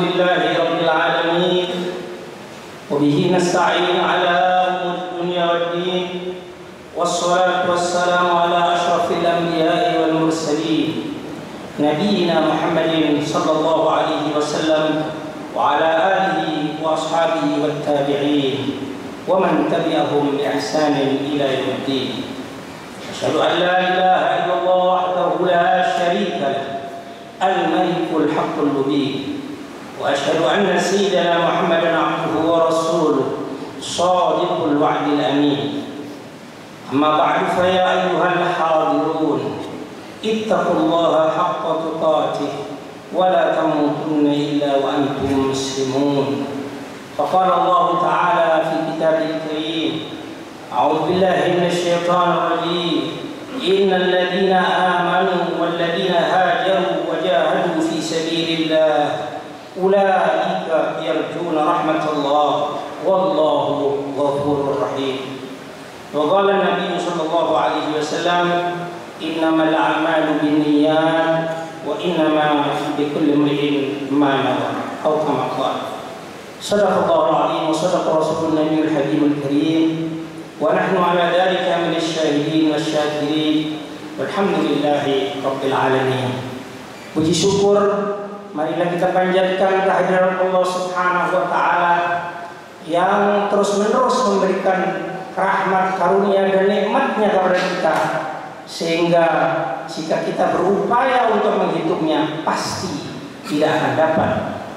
لله رب العالمين وبه نستعين على أمور الدنيا والدين والصلاة والسلام على أشرف الأنبياء والمرسلين نبينا محمد صلى الله عليه وسلم وعلى آله وأصحابه والتابعين ومن تبعهم بإحسان إلى يوم الدين. أشهد أن لا إله إلا الله وحده لا شريك له الملك الحق المبين وأشهد أن سيدنا محمدا عبده ورسوله صادق الوعد الأمين. أما بعد فيا أيها الحاضرون اتقوا الله حق تقاته ولا تموتن إلا وأنتم مسلمون. فقال الله تعالى في كتابه الكريم: أعوذ بالله من الشيطان الرجيم إن الذين آمنوا والذين هاجروا وجاهدوا في سبيل الله أولئك يرجون رحمة الله والله غفور رحيم. وقال النبي صلى الله عليه وسلم إنما الأعمال بالنيات وإنما لكل امرئ ما نوى أو كما قال. صدق الله العظيم وصدق رسول النبي الحبيب الكريم ونحن على ذلك من الشاهدين والشاكرين والحمد لله رب العالمين. Puji syukur marilah kita panjatkan kehadiran Allah Subhanahu wa taala yang terus-menerus memberikan rahmat, karunia dan nikmatnya kepada kita, sehingga jika kita berupaya untuk menghitungnya pasti tidak akan dapat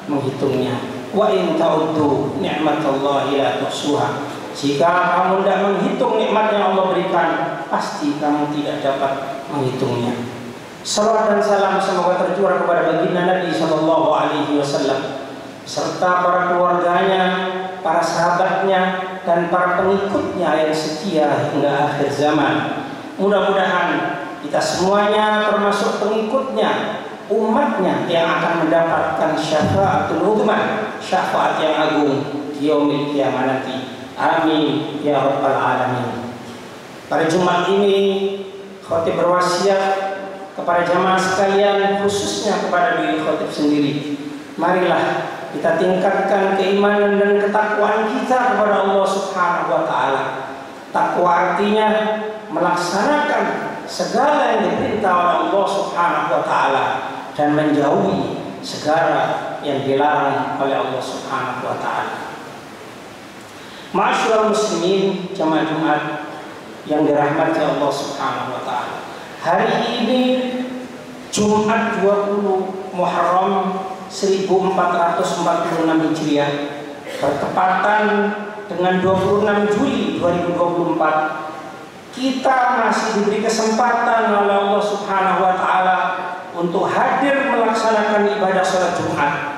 menghitungnya. Wa in ta'uddu ni'matallahi la tuhsuha. Jika kamu tidak menghitung nikmat yang Allah berikan, pasti kamu tidak dapat menghitungnya. Salawat dan salam semoga tercurah kepada baginda Nabi sallallahu alaihi wasallam serta para keluarganya, para sahabatnya dan para pengikutnya yang setia hingga akhir zaman. Mudah-mudahan kita semuanya termasuk pengikutnya, umatnya yang akan mendapatkan syafaatul uzma, syafaat yang agung di yaumil qiyamah nanti. Amin ya rabbal alamin. Pada Jumat ini khatib berwasiat kepada jamaah sekalian, khususnya kepada diri khatib sendiri. Marilah kita tingkatkan keimanan dan ketakwaan kita kepada Allah Subhanahu wa taala. Takwa artinya melaksanakan segala yang diperintah oleh Allah Subhanahu wa taala dan menjauhi segala yang dilarang oleh Allah Subhanahu wa taala. Ma'asyiral muslimin, jamaah Jumat yang dirahmati Allah Subhanahu wa taala. Hari ini Jumat 20 Muharram 1446 Hijriah bertepatan dengan 26 Juli 2024. Kita masih diberi kesempatan oleh Allah Subhanahu wa taala untuk hadir melaksanakan ibadah salat Jumat.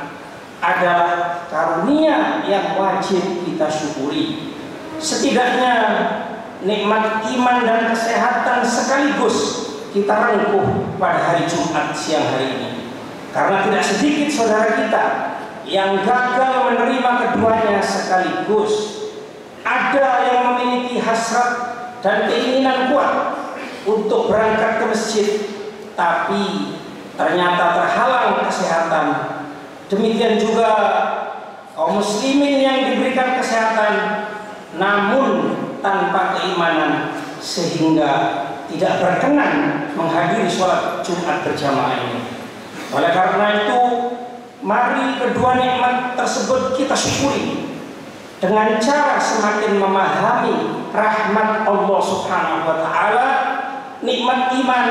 Adalah karunia yang wajib kita syukuri. Setidaknya nikmat iman dan kesehatan sekaligus kita rengkuh pada hari Jumat siang hari ini. Karena tidak sedikit saudara kita yang gagal menerima keduanya sekaligus. Ada yang memiliki hasrat dan keinginan kuat untuk berangkat ke masjid, tapi ternyata terhalang kesehatan. Demikian juga kaum muslimin yang diberikan kesehatan namun tanpa keimanan sehingga tidak berkenan menghadiri sholat Jumat berjamaah ini. Oleh karena itu, mari kedua nikmat tersebut kita syukuri dengan cara semakin memahami rahmat Allah Subhanahu wa taala. Nikmat iman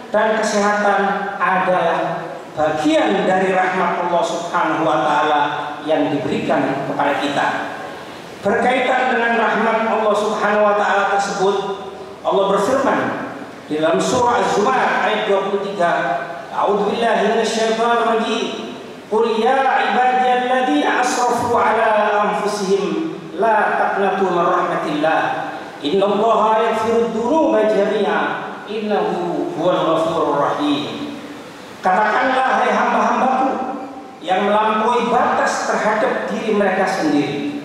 dan kesehatan adalah bagian dari rahmat Allah Subhanahu wa taala yang diberikan kepada kita. Berkaitan dengan rahmat Allah Subhanahu wa taala tersebut, Allah berfirman di dalam surah Az-Zumar ayat 23, A'udzu billahi minasyaitonir rajim. Qul ya ibadiyalladzina asrafu ala anfusihim la taqnatu min rahmatillah. Innallaha yaghfirudz dzunuba jami'a innahu huwal ghafurur rahim. Katakanlah hai hamba-hambaku yang melampaui batas terhadap diri mereka sendiri,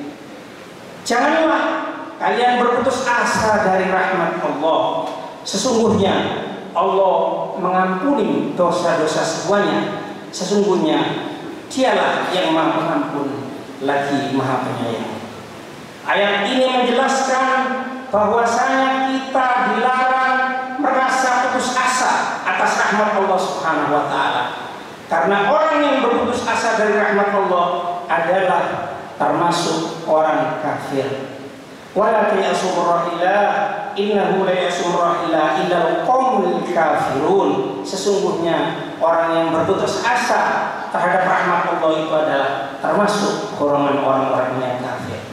janganlah kalian berputus asa dari rahmat Allah. Sesungguhnya Allah mengampuni dosa-dosa semuanya. Sesungguhnya Dialah yang Maha Pengampun lagi Maha Penyayang. Ayat ini menjelaskan bahwasanya kita dilarang merasa putus asa atas rahmat Allah Subhanahu wa taala. Karena orang yang berputus asa dari rahmat Allah adalah termasuk orang kafir. Wala ta'asu rahillah innahu la ya'su rahillah illal qaumul kafirun. Sesungguhnya orang yang berputus asa terhadap rahmat Allah itu adalah termasuk golongan orang-orang yang kafir.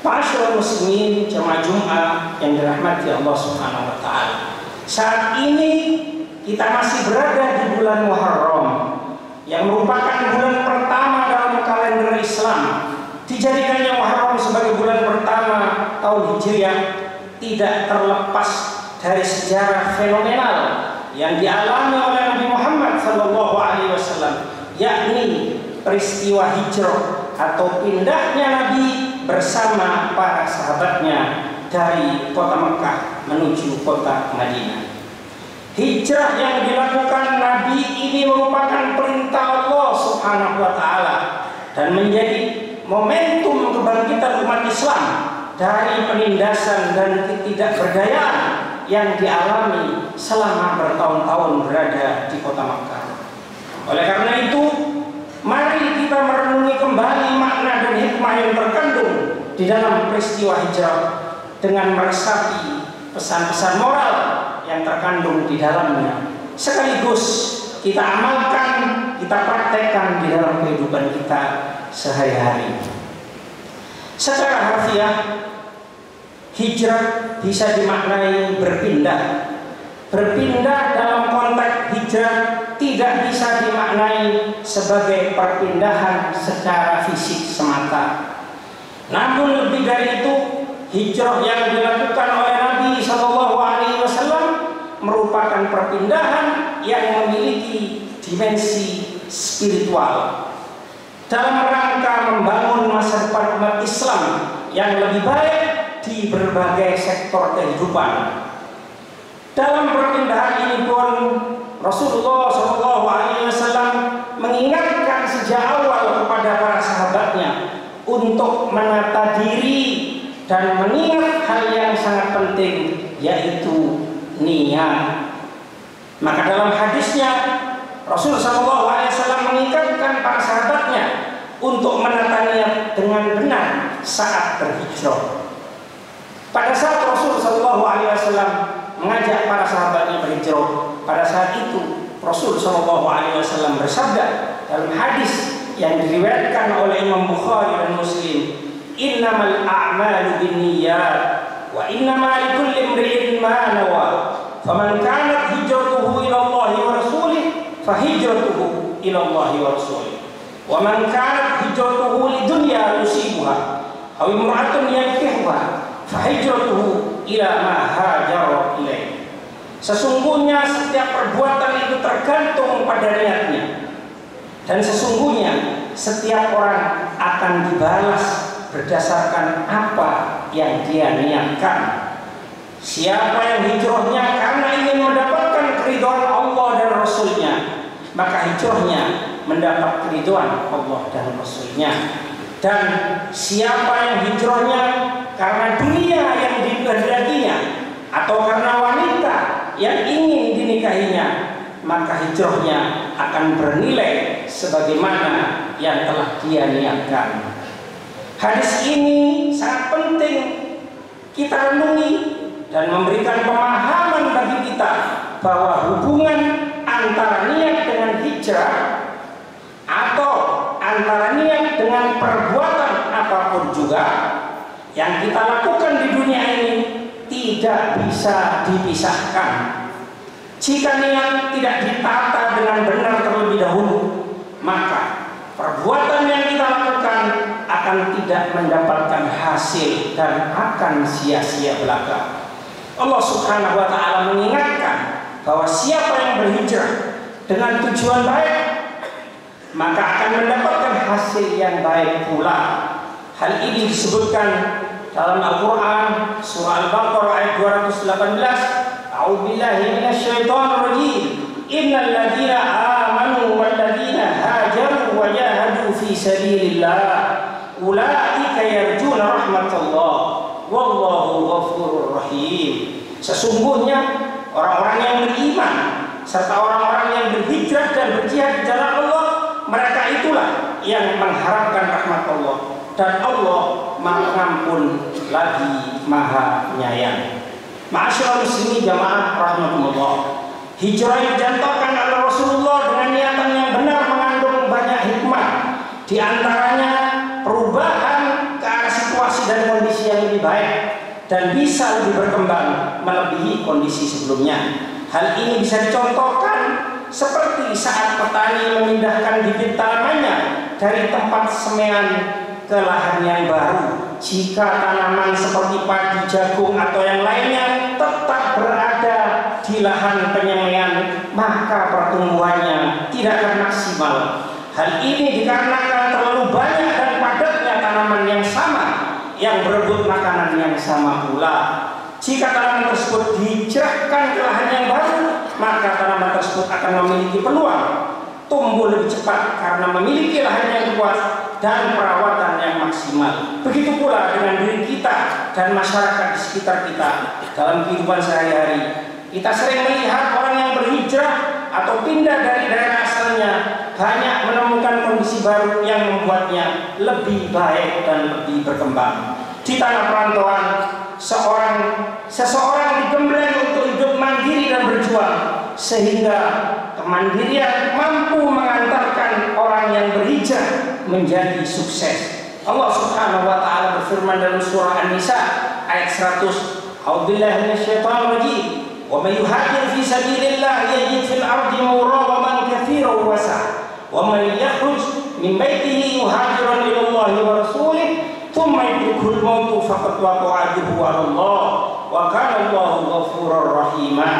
Ma'asyiral muslimin jamaah Jumat yang dirahmati Allah Subhanahu wa taala. Saat ini kita masih berada di bulan Muharram yang merupakan bulan pertama dalam kalender Islam. Dijadikannya Muharram sebagai bulan pertama tahun Hijriah tidak terlepas dari sejarah fenomenal yang dialami oleh Nabi Muhammad SAW, yakni peristiwa hijrah atau pindahnya Nabi bersama para sahabatnya dari kota Mekah menuju kota Madinah. Hijrah yang dilakukan Nabi ini merupakan perintah Allah Subhanahu wa taala dan menjadi momentum kebangkitan umat Islam dari penindasan dan ketidakberdayaan yang dialami selama bertahun-tahun berada di kota Makkah. Oleh karena itu, mari kita merenungi kembali makna dan hikmah yang terkandung di dalam peristiwa hijrah dengan meresapi pesan-pesan moral yang terkandung di dalamnya. Sekaligus kita amalkan, kita praktekkan di dalam kehidupan kita sehari-hari. Secara harfiah, hijrah bisa dimaknai berpindah. Berpindah dalam konteks hijrah tidak bisa dimaknai sebagai perpindahan secara fisik semata. Namun lebih dari itu, hijrah yang dilakukan oleh Nabi SAW merupakan perpindahan yang memiliki dimensi spiritual dalam rangka membangun masa depan umat Islam yang lebih baik di berbagai sektor kehidupan. Dalam perpindahan ini pun Rasulullah SAW mengingatkan sejak awal kepada para sahabatnya untuk menata diri dan mengingat hal yang sangat penting, yaitu niat. Maka dalam hadisnya Rasulullah SAW mengingatkan para sahabatnya untuk menata niat dengan benar saat berhijrah. Pada saat Rasulullah SAW mengajak para sahabatnya berhijrah, pada saat itu Rasulullah SAW bersabda dalam hadis yang diriwayatkan oleh Imam Bukhari dan Muslim, "Innamal a'malu binniyat wa innama likulli imri'in ma nawa. Faman kanat hijratuhu ila Allah wa rasulih fa hijratuhu ila Allah wa rasulih. Wa man kanat hijratuhu lidunya yusibuha aw imra'atun yankihuha fa hijratuhu ila ma hajara ilaih." Sesungguhnya setiap perbuatan itu tergantung pada niatnya, dan sesungguhnya setiap orang akan dibalas berdasarkan apa yang dia niatkan. Siapa yang hijrahnya karena ingin mendapatkan keridhaan Allah dan Rasulnya, maka hijrahnya mendapat keridhaan Allah dan Rasulnya. Dan siapa yang hijrahnya karena dunia yang dikehendakinya atau karena wanita yang ingin dinikahinya, maka hijrahnya akan bernilai sebagaimana yang telah dia niatkan. Hadis ini sangat penting kita renungi dan memberikan pemahaman bagi kita bahwa hubungan antara niat dengan hijrah atau antara niat dengan perbuatan apapun juga yang kita lakukan di dunia ini tidak bisa dipisahkan. Jika niat tidak ditata dengan benar terlebih dahulu, maka perbuatan yang kita lakukan akan tidak mendapatkan hasil dan akan sia-sia belaka. Allah Subhanahu wa ta'ala mengingatkan bahwa siapa yang berhijrah dengan tujuan baik, maka akan mendapatkan hasil yang baik pula. Hal ini disebutkan dalam Al-Quran surah Al-Baqarah ayat 218. A'udzubillahi minasyaitonir rajim. Innal ladzina amanu wal ladzina hajaru wa fi sabilillah ulaika yarjuna rahmatullah wallahu ghafurur rahim. Sesungguhnya orang-orang yang beriman serta orang-orang yang berhijrah dan berjihad di jalan Allah, mereka itulah yang mengharapkan rahmat Allah, dan Allah Maha Pengampun lagi Maha Penyayang. Ma'asyiral muslimin jamaah rahimakumullah, hijrah yang dicontohkan oleh Rasulullah dengan niatan yang benar mengandung banyak hikmah. Di antaranya perubahan ke arah situasi dan kondisi yang lebih baik dan bisa lebih berkembang melebihi kondisi sebelumnya. Hal ini bisa dicontohkan seperti saat petani memindahkan bibit tanamannya dari tempat semaian ke lahan yang baru. Jika tanaman seperti padi, jagung atau yang lainnya tetap berada di lahan penyemaian, maka pertumbuhannya tidak akan maksimal. Hal ini dikarenakan terlalu banyak dan padatnya tanaman yang sama yang berebut makanan yang sama pula. Jika tanaman tersebut dihijrahkan ke lahan yang baru, maka tanaman tersebut akan memiliki peluang tumbuh lebih cepat karena memiliki lahan yang luas dan perawatan yang maksimal. Begitu pula dengan diri kita dan masyarakat di sekitar kita dalam kehidupan sehari-hari. Kita sering melihat orang yang berhijrah atau pindah dari daerah asalnya banyak menemukan kondisi baru yang membuatnya lebih baik dan lebih berkembang. Di tanah perantauan, seseorang digembleng untuk hidup mandiri dan berjuang, sehingga kemandirian mampu mengantarkan orang yang berhijrah menjadi sukses. Allah Subhanahu wa taala berfirman dalam surah An-Nisa ayat 100, A'udzubillahi minasyaitonir rajim. Wa may yuhajir fi sabilillah yajid fil ardi muraghamaman katsiran wa wasa'. Wa may yakhruj min baitihi muhajiran ila Allah wa rasulih thumma yudrikul maut faqad waqa'a ajruhu 'ala Allah wa kana Allahu ghafurur rahima.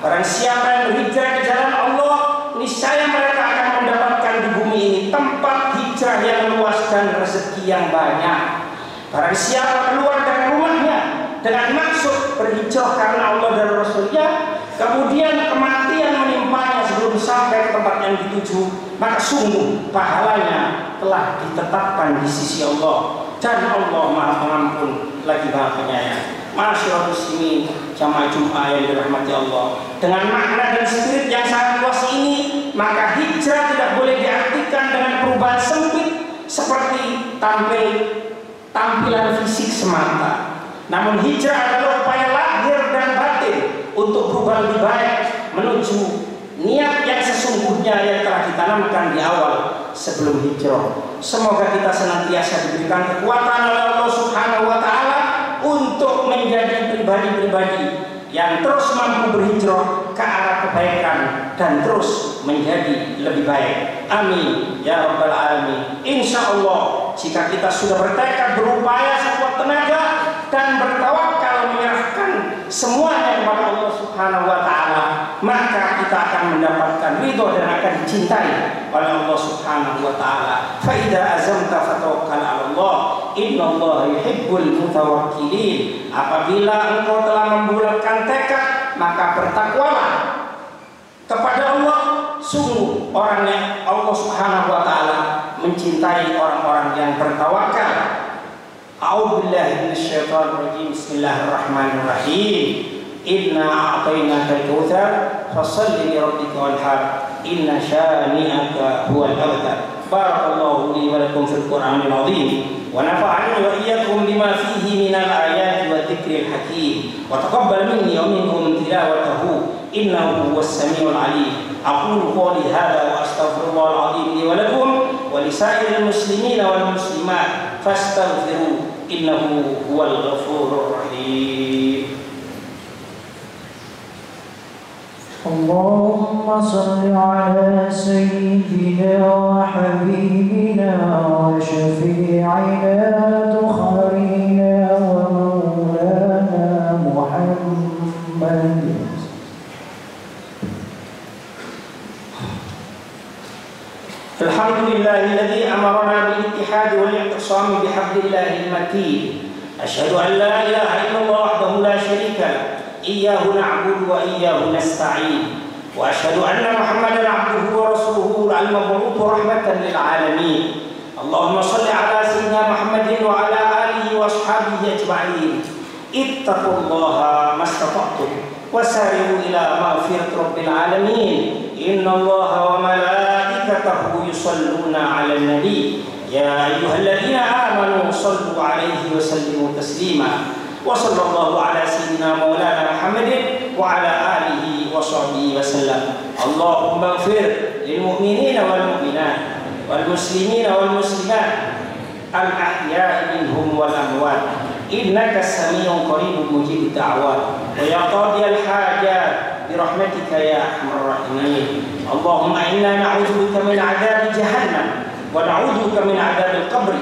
Barang siapa yang berhijrah ke jalan Allah, niscaya mereka akan mendapatkan di bumi ini tempat hijrah yang luas dan rezeki yang banyak. Barang siapa keluar dari rumahnya dengan maksud berhijrah karena Allah dan Rasulnya, kemudian kematian menimpanya sebelum sampai ke tempat yang dituju, maka sungguh pahalanya telah ditetapkan di sisi Allah, dan Allah Maha Pengampun lagi Maha Penyayang. Ma'asyiral muslimin jamaah Jumat yang dirahmati Allah, dengan makna dan spirit yang sangat luas ini, maka hijrah tidak boleh diartikan dengan perubahan sempit seperti tampilan fisik semata. Namun hijrah adalah upaya lahir dan batin untuk berubah lebih baik menuju niat yang sesungguhnya yang telah ditanamkan di awal sebelum hijrah. Semoga kita senantiasa diberikan kekuatan oleh Allah Subhanahu wa taala untuk menjadi pribadi-pribadi yang terus mampu berhijrah ke arah kebaikan dan terus menjadi lebih baik. Amin ya rabbal alamin. Insya Allah, jika kita sudah bertekad berupaya sekuat tenaga dan bertawakal menyerahkan semuanya kepada Allah Subhanahu wa taala, maka kita akan mendapatkan ridho dan akan dicintai oleh Allah Subhanahu wa taala. Fa idza azamta fatawakkal 'ala Allah, innallaha yuhibbul mutawakkilin. Apabila engkau telah membulatkan tekad, maka bertakwalah kepada Allah. Sungguh orangnya Allah Subhanahu wa taala mencintai orang-orang yang bertawakal. A'udzubillahi minasyaitonir rajim. Bismillahirrahmanirrahim. Inna a'tainakal kautsar fashalli li rabbika wanhar. Inna syani'aka huwal abtar. Barakallahu li wa lakum fil Qur'anil 'azim wa nafa'ani wa iyyakum bima fihi minal ayati wa dzikril hakim wa taqabbal minni wa minkum tilawatahu innahu huwas samiul 'alim. Aqulu qawli hadza wa astaghfirullahal 'azim li wa lakum wa lisairil muslimina wal muslimat fastaghfiru innahu huwal ghafurur rahim. Allahumma salli ala sayyidina wa habibina wa syafi'ina tukharina wa maulana Muhammad. Alhamdulillahilladzi amarna bil ittihad wal i'tisam bihablillahil matin. Asyhadu an la ilaha illallah wahdahu la syarika lahu. Iyyahu na'budu wa iyyahu nasta'in. Wa asyhadu anna Muhammadan 'abduhu wa rasuluhu al-mab'uts rahmatan lil 'alamin. اللهم صل على سيدنا محمد وعلى آله وأصحابه أجمعين. اتقوا الله ما استطعتم وسارعوا إلى مغفرة رب العالمين. إن الله وملائكته يصلون على النبي يا أيها الذين آمنوا صلوا عليه وسلموا تسليما. وصلى الله على سيدنا مولانا محمد وعلى آله وصحبه وسلم. اللهم اغفر للمؤمنين والمؤمنات والمسلمين والمسلمات الأحياء منهم والأموات إنك سميع قريب مجيب الدعوات ويا قاضي الحاجات برحمتك يا أرحم الراحمين. اللهم إنا نعوذ بك من عذاب جهنم ونعوذ بك من عذاب القبر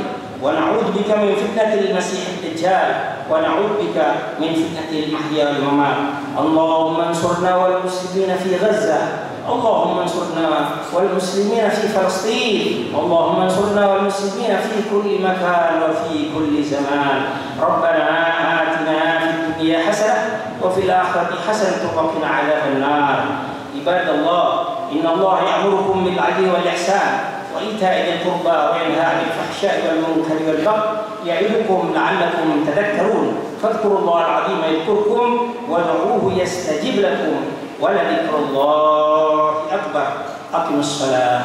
ونعوذ بك من فتنة المسيح الدجال ونعوذ بك من فتنة المحيا والممات. اللهم انصرنا والمسلمين في غزة. اللهم انصرنا والمسلمين في فلسطين. اللهم انصرنا والمسلمين في كل مكان وفي كل زمان. ربنا آتنا في الدنيا حسنة وفي الآخرة حسنة وقنا عذاب النار. عباد الله، إن الله يأمركم بالعدل والإحسان وإيتاء ذي القربى وينهى عن الفحشاء والمنكر والبغي يعظكم لعلكم تذكرون. فاذكروا الله العظيم يذكركم وادعوه يستجب لكم ولذكر الله أكبر. أقم الصلاة.